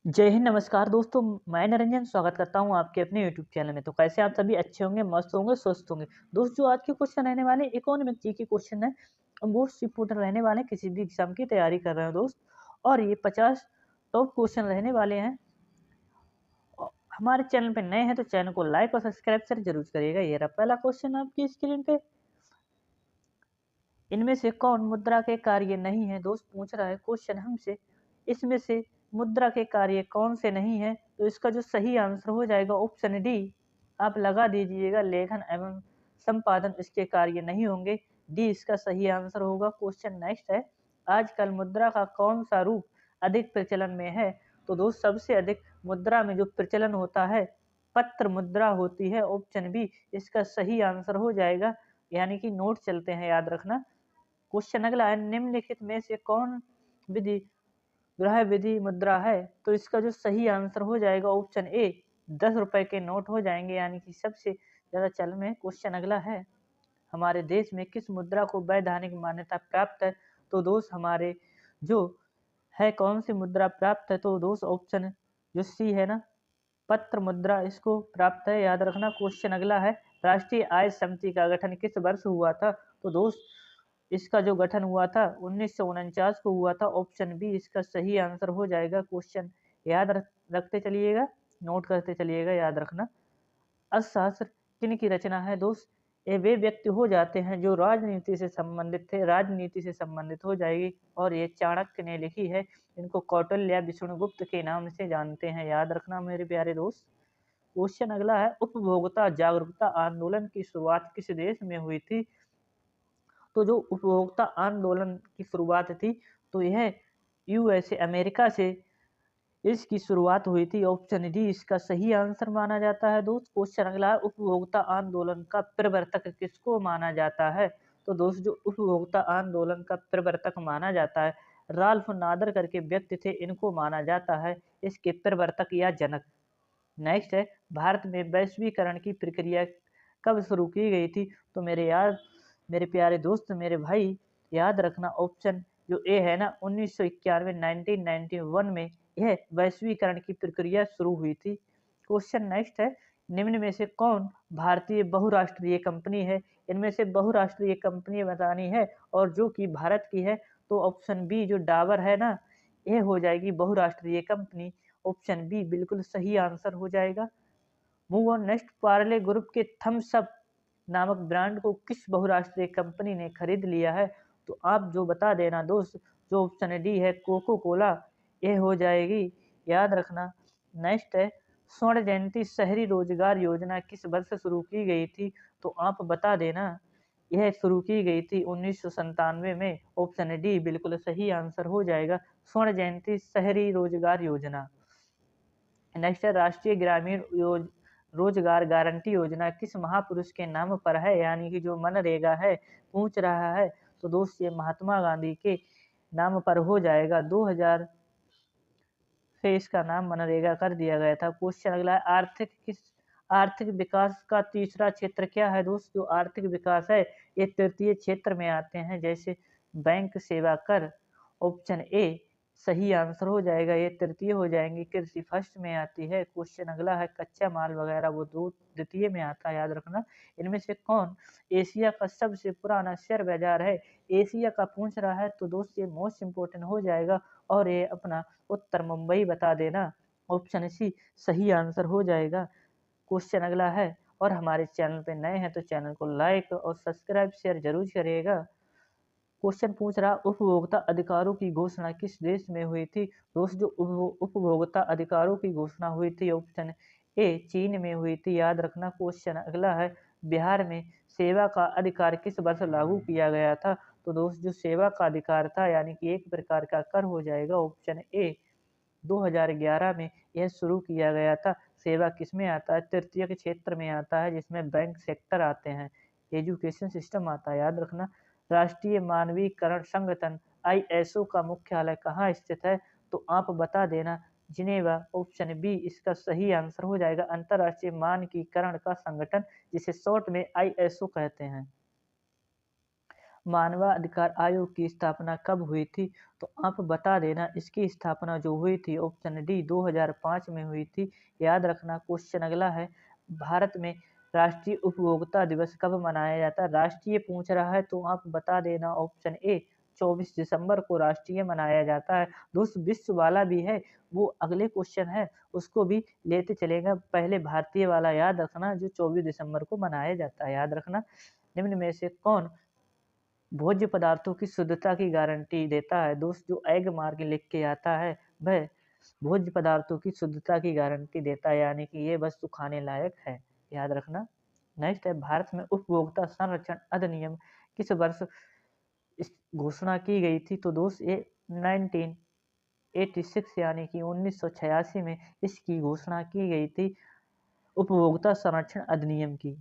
जय हिंद, नमस्कार दोस्तों। मैं निरंजन स्वागत करता हूं आपके अपने यूट्यूब चैनल में। तो कैसे आप सभी अच्छे होंगे, मस्त होंगे, स्वस्थ होंगे। दोस्त जो आज के क्वेश्चन रहने वाले इकोनॉमिक जी के क्वेश्चन है, मोस्ट इंपोर्टेंट रहने वाले हैं, किसी भी एग्जाम की तैयारी कर रहे हो दोस्त। और ये 50 टॉप क्वेश्चन रहने वाले हैं। हमारे चैनल पे नए हैं तो चैनल को लाइक और सब्सक्राइब से जरूर करिएगा। ये रहा पहला क्वेश्चन आपकी स्क्रीन पे। इनमें से कौन मुद्रा के कार्य नहीं है? दोस्त पूछ रहा है क्वेश्चन हमसे, इसमें से मुद्रा के कार्य कौन से नहीं है? तो इसका जो सही आंसर हो जाएगा ऑप्शन डी। आप लगा दीजिएगा, लेखन एवं संपादन इसके कार्य नहीं होंगे। डी इसका सही आंसर होगा। क्वेश्चन नेक्स्ट है, आजकल मुद्रा का कौन सा रूप अधिक प्रचलन में है? तो दोस्त सबसे अधिक मुद्रा में जो प्रचलन होता है, पत्र मुद्रा होती है। ऑप्शन बी इसका सही आंसर हो जाएगा। यानी कि नोट चलते हैं, याद रखना। क्वेश्चन अगला है, निम्नलिखित में से कौन विधि ग्रह विधि मुद्रा है? तो इसका जो सही आंसर हो जाएगा ऑप्शन ए, 10 रुपए के नोट हो जाएंगे, यानी कि सबसे ज्यादा चल में। क्वेश्चन अगला है, हमारे देश में किस मुद्रा को वैधानिक मान्यता प्राप्त है? तो दोस्त हमारे जो है कौन सी मुद्रा प्राप्त है? तो दोस्त ऑप्शन जो सी है ना, पत्र मुद्रा इसको प्राप्त है, याद रखना। क्वेश्चन अगला है, राष्ट्रीय आय समिति का गठन किस वर्ष हुआ था? तो दोस्त इसका जो गठन हुआ था 1949 को हुआ था। ऑप्शन बी इसका सही आंसर हो जाएगा। क्वेश्चन याद रखते चलिएगा, नोट करते चलिएगा, याद रखना। अर्थशास्त्र किन की रचना है? दोस्त ये वे व्यक्ति हो जाते हैं जो राजनीति से संबंधित थे, राजनीति से संबंधित हो जाएगी। और ये चाणक्य ने लिखी है। इनको कौटिल्य या विष्णुगुप्त के नाम से जानते हैं, याद रखना मेरे प्यारे दोस्त। क्वेश्चन अगला है, उपभोक्ता जागरूकता आंदोलन की शुरुआत किस देश में हुई थी? तो जो उपभोक्ता आंदोलन की शुरुआत थी, तो यह यूएसए अमेरिका से इसकी शुरुआत हुई थी। ऑप्शन डी इसका सही आंसर माना जाता है। दोस्त क्वेश्चन अगला है, उपभोक्ता आंदोलन का प्रवर्तक किसको माना जाता है? तो दोस्त जो उपभोक्ता आंदोलन का प्रवर्तक माना जाता है, राल्फ नादर करके व्यक्ति थे, इनको माना जाता है इसके प्रवर्तक या जनक। नेक्स्ट है, भारत में वैश्वीकरण की प्रक्रिया कब शुरू की गई थी? तो मेरे प्यारे दोस्त, मेरे भाई, याद रखना ऑप्शन जो ए है ना, 1991 1991 में यह वैश्वीकरण की प्रक्रिया शुरू हुई थी। क्वेश्चन नेक्स्ट है, निम्न में से कौन भारतीय बहुराष्ट्रीय कंपनी है? इनमें से बहुराष्ट्रीय कंपनी बतानी है और जो कि भारत की है। तो ऑप्शन बी जो डाबर है ना, यह हो जाएगी बहुराष्ट्रीय कंपनी। ऑप्शन बी बिल्कुल सही आंसर हो जाएगा। Move on next, Parle group के थम्स अप नामक ब्रांड को किस बहुराष्ट्रीय कंपनी ने खरीद लिया है? तो आप जो बता देना दोस्त, जो ऑप्शन डी है कोको कोला, ये हो जाएगी, याद रखना। नेक्स्ट है, स्वर्ण जयंती शहरी रोजगार योजना किस वर्ष शुरू की गई थी? तो आप बता देना, यह शुरू की गई थी 1997 में। ऑप्शन डी बिल्कुल सही आंसर हो जाएगा, स्वर्ण जयंती शहरी रोजगार योजना। नेक्स्ट है, राष्ट्रीय ग्रामीण रोजगार गारंटी योजना किस महापुरुष के नाम पर है? यानी कि जो मनरेगा है पूछ रहा है, तो दोस्त ये महात्मा गांधी के नाम पर हो जाएगा। 2000 से इसका नाम मनरेगा कर दिया गया था। क्वेश्चन अगला है, आर्थिक विकास का तीसरा क्षेत्र क्या है? दोस्त जो आर्थिक विकास है, ये तृतीय क्षेत्र में आते हैं, जैसे बैंक सेवा कर। ऑप्शन ए सही आंसर हो जाएगा, ये तृतीय हो जाएंगे। कृषि फर्स्ट में आती है। क्वेश्चन अगला है, कच्चा माल वगैरह वो दो द्वितीय में आता है, याद रखना। इनमें से कौन एशिया का सबसे पुराना शेयर बाजार है? एशिया का पूछ रहा है, तो दोस्त ये मोस्ट इंपोर्टेंट हो जाएगा। और ये अपना उत्तर मुंबई बता देना। ऑप्शन सी सही आंसर हो जाएगा। क्वेश्चन अगला है, और हमारे चैनल पे नए हैं तो चैनल को लाइक और सब्सक्राइब शेयर जरूर करिएगा। क्वेश्चन पूछ रहा, उपभोक्ता अधिकारों की घोषणा किस देश में हुई थी? दोस्त जो उपभोक्ता अधिकारों की घोषणा हुई थी, ऑप्शन ए चीन में हुई थी, याद रखना। क्वेश्चन अगला है, बिहार में सेवा का अधिकार किस वर्ष लागू किया गया था? तो दोस्त जो सेवा का अधिकार था, यानी कि एक प्रकार का कर हो जाएगा। ऑप्शन ए 2011 में यह शुरू किया गया था। सेवा किसमें आता है? तृतीय के क्षेत्र में आता है, जिसमें बैंक सेक्टर आते हैं, एजुकेशन सिस्टम आता है, याद रखना। राष्ट्रीय मानवीकरण संगठन आईएसओ का मुख्यालय कहाँ स्थित है? तो आप बता देना, जिनेवा। ऑप्शन बी इसका सही आंसर हो जाएगा, अंतरराष्ट्रीय मानकीकरण का संगठन, जिसे शॉर्ट में आईएसओ कहते हैं। मानवाधिकार आयोग की स्थापना कब हुई थी? तो आप बता देना, इसकी स्थापना जो हुई थी ऑप्शन डी 2005 में हुई थी। याद रखना। क्वेश्चन अगला है, भारत में राष्ट्रीय उपभोक्ता दिवस कब मनाया जाता है? राष्ट्रीय पूछ रहा है तो आप बता देना ऑप्शन ए 24 दिसंबर को राष्ट्रीय मनाया जाता है। दोस्त विश्व वाला भी है, वो अगले क्वेश्चन है, उसको भी लेते चलेगा। पहले भारतीय वाला याद रखना जो 24 दिसंबर को मनाया जाता है, याद रखना। निम्न में से कौन भोज्य पदार्थों की शुद्धता की गारंटी देता है? दोस्त जो एग मार के लिख के आता है वह भोज्य पदार्थों की शुद्धता की गारंटी देता है, यानी कि ये वस्तु खाने लायक है, याद रखना। नेक्स्ट है, भारत में उपभोक्ता संरक्षण अधिनियम किस वर्ष इस घोषणा की गई थी? तो दोस्त ये 1986 यानी कि 1986 में इसकी घोषणा की गई थी, उपभोक्ता संरक्षण अधिनियम की।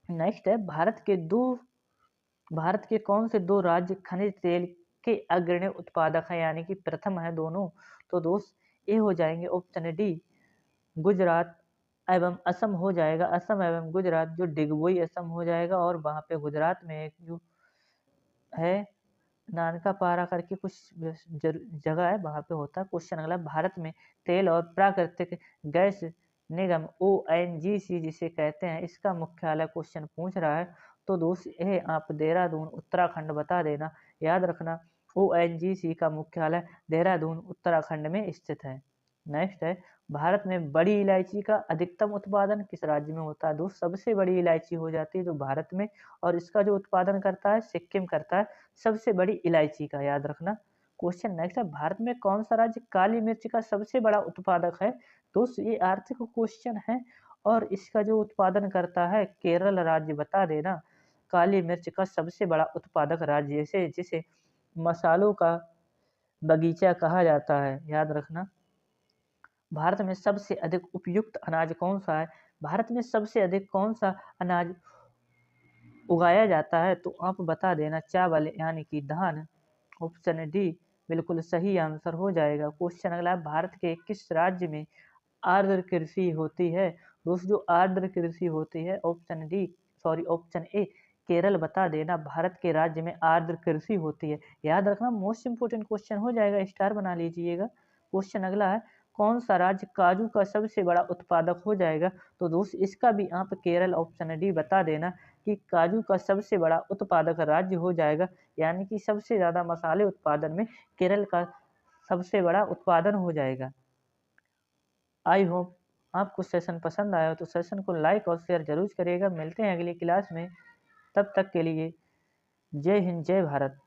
नेक्स्ट है, भारत के कौन से दो राज्य खनिज तेल के अग्रणी उत्पादक हैं, यानी कि प्रथम है दोनों? तो दोस्त ये हो जाएंगे ऑप्शन डी गुजरात एवं असम हो जाएगा। असम एवं गुजरात, जो डिगबोई असम हो जाएगा, और वहाँ पे गुजरात में एक जो है नानका पारा करके कुछ जगह है, वहाँ पे होता है। क्वेश्चन अगला, भारत में तेल और प्राकृतिक गैस निगम ONGC जिसे कहते हैं, इसका मुख्यालय क्वेश्चन पूछ रहा है। तो दोस्त ये आप देहरादून उत्तराखंड बता देना, याद रखना। ONGC का मुख्यालय देहरादून उत्तराखंड में स्थित है। नेक्स्ट है, भारत में बड़ी इलायची का अधिकतम उत्पादन किस राज्य में होता है? दोस्त सबसे बड़ी इलायची हो जाती है जो भारत में, और इसका जो उत्पादन करता है सिक्किम करता है, सबसे बड़ी इलायची का, याद रखना। क्वेश्चन नेक्स्ट है, भारत में कौन सा राज्य काली मिर्च का सबसे बड़ा उत्पादक है? दोस्त ये आर्थिक क्वेश्चन है, और इसका जो उत्पादन करता है केरल राज्य, बता देना। काली मिर्च का सबसे बड़ा उत्पादक राज्य, जिसे मसालों का बगीचा कहा जाता है, याद रखना। भारत में सबसे अधिक उपयुक्त अनाज कौन सा है? भारत में सबसे अधिक कौन सा अनाज उगाया जाता है? तो आप बता देना, चावल यानी कि धान। ऑप्शन डी बिल्कुल सही आंसर हो जाएगा। क्वेश्चन अगला, भारत के किस राज्य में आर्द्र कृषि होती है? दोस्तों जो आर्द्र कृषि होती है, ऑप्शन ए केरल बता देना, भारत के राज्य में आर्द्र कृषि होती है, याद रखना। मोस्ट इंपोर्टेंट क्वेश्चन हो जाएगा, स्टार बना लीजिएगा। क्वेश्चन अगला है, कौन सा राज्य काजू का सबसे बड़ा उत्पादक हो जाएगा? तो दोस्त इसका भी आप केरल ऑप्शन डी बता देना कि काजू का सबसे बड़ा उत्पादक राज्य हो जाएगा, यानी कि सबसे ज़्यादा मसाले उत्पादन में केरल का सबसे बड़ा उत्पादन हो जाएगा। आई होप आपको सेशन पसंद आया हो तो सेशन को लाइक और शेयर जरूर करिएगा। मिलते हैं अगली क्लास में, तब तक के लिए जय हिंद जय भारत।